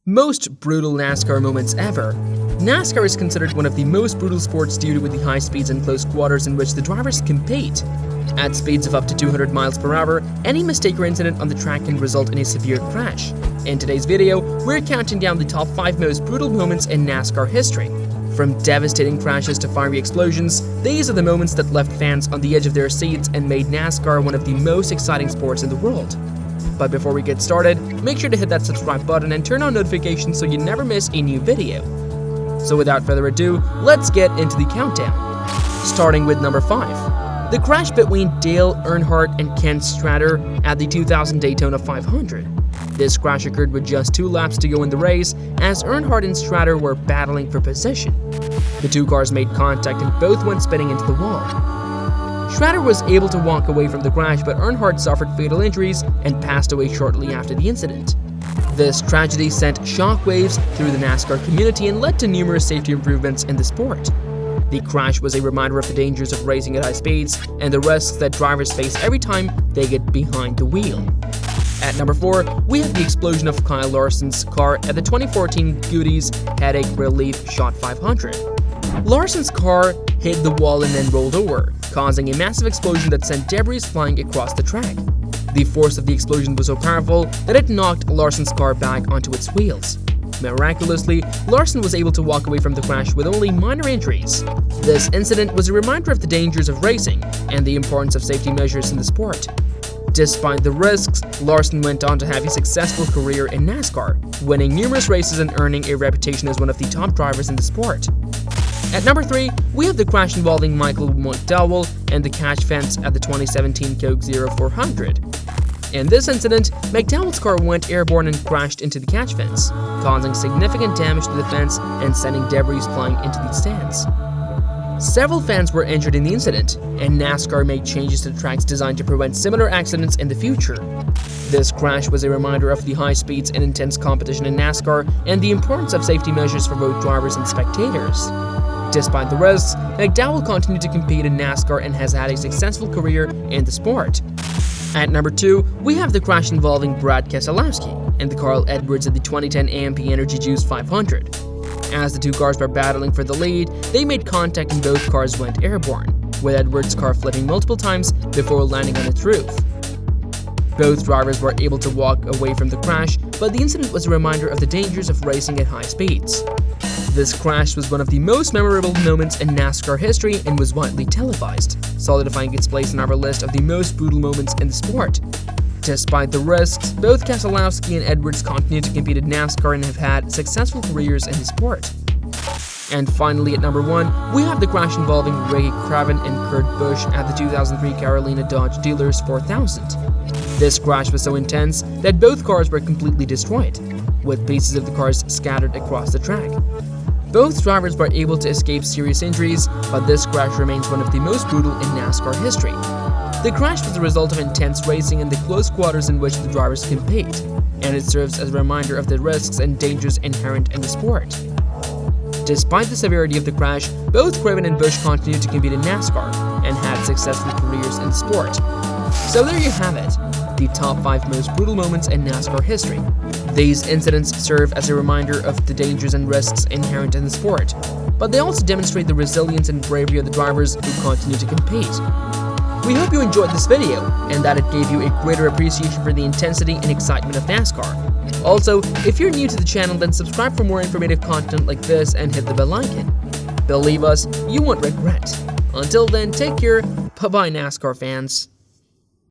Most brutal NASCAR moments ever. NASCAR is considered one of the most brutal sports due to the high speeds and close quarters in which the drivers compete. At speeds of up to 200 miles per hour, any mistake or incident on the track can result in a severe crash. In today's video, we're counting down the top 5 most brutal moments in NASCAR history. From devastating crashes to fiery explosions, these are the moments that left fans on the edge of their seats and made NASCAR one of the most exciting sports in the world. But before we get started, make sure to hit that subscribe button and turn on notifications so you never miss a new video. So without further ado, let's get into the countdown. Starting with number 5. The crash between Dale Earnhardt and Ken Schrader at the 2000 Daytona 500. This crash occurred with just 2 laps to go in the race, as Earnhardt and Schrader were battling for position. The two cars made contact and both went spinning into the wall. Schrader was able to walk away from the crash, but Earnhardt suffered fatal injuries and passed away shortly after the incident. This tragedy sent shockwaves through the NASCAR community and led to numerous safety improvements in the sport. The crash was a reminder of the dangers of racing at high speeds and the risks that drivers face every time they get behind the wheel. At number 4, we have the explosion of Kyle Larson's car at the 2014 Goody's Headache Relief Shot 500. Larson's car hit the wall and then rolled over, causing a massive explosion that sent debris flying across the track. The force of the explosion was so powerful that it knocked Larson's car back onto its wheels. Miraculously, Larson was able to walk away from the crash with only minor injuries. This incident was a reminder of the dangers of racing and the importance of safety measures in the sport. Despite the risks, Larson went on to have a successful career in NASCAR, winning numerous races and earning a reputation as one of the top drivers in the sport. At number 3, we have the crash involving Michael McDowell and the catch fence at the 2017 Coke 0400. In this incident, McDowell's car went airborne and crashed into the catch fence, causing significant damage to the fence and sending debris flying into the stands. Several fans were injured in the incident, and NASCAR made changes to the tracks designed to prevent similar accidents in the future. This crash was a reminder of the high speeds and intense competition in NASCAR and the importance of safety measures for both drivers and spectators. Despite the risks, McDowell continued to compete in NASCAR and has had a successful career in the sport. At number 2, we have the crash involving Brad Keselowski and the Carl Edwards at the 2010 AMP Energy Juice 500. As the two cars were battling for the lead, they made contact and both cars went airborne, with Edwards' car flipping multiple times before landing on its roof. Both drivers were able to walk away from the crash, but the incident was a reminder of the dangers of racing at high speeds. This crash was one of the most memorable moments in NASCAR history and was widely televised, solidifying its place on our list of the most brutal moments in the sport. Despite the risks, both Keselowski and Edwards continue to compete in NASCAR and have had successful careers in the sport. And finally, at number 1, we have the crash involving Ray Craven and Kurt Busch at the 2003 Carolina Dodge Dealers 4000. This crash was so intense that both cars were completely destroyed, with pieces of the cars scattered across the track. Both drivers were able to escape serious injuries, but this crash remains one of the most brutal in NASCAR history. The crash was the result of intense racing and the close quarters in which the drivers compete, and it serves as a reminder of the risks and dangers inherent in the sport. Despite the severity of the crash, both Craven and Busch continued to compete in NASCAR and had successful careers in the sport. So there you have it, the top 5 most brutal moments in NASCAR history. These incidents serve as a reminder of the dangers and risks inherent in the sport, but they also demonstrate the resilience and bravery of the drivers who continue to compete. We hope you enjoyed this video and that it gave you a greater appreciation for the intensity and excitement of NASCAR. Also, if you're new to the channel, then subscribe for more informative content like this and hit the bell icon. Believe us, you won't regret. Until then, take care. Bye-bye, NASCAR fans.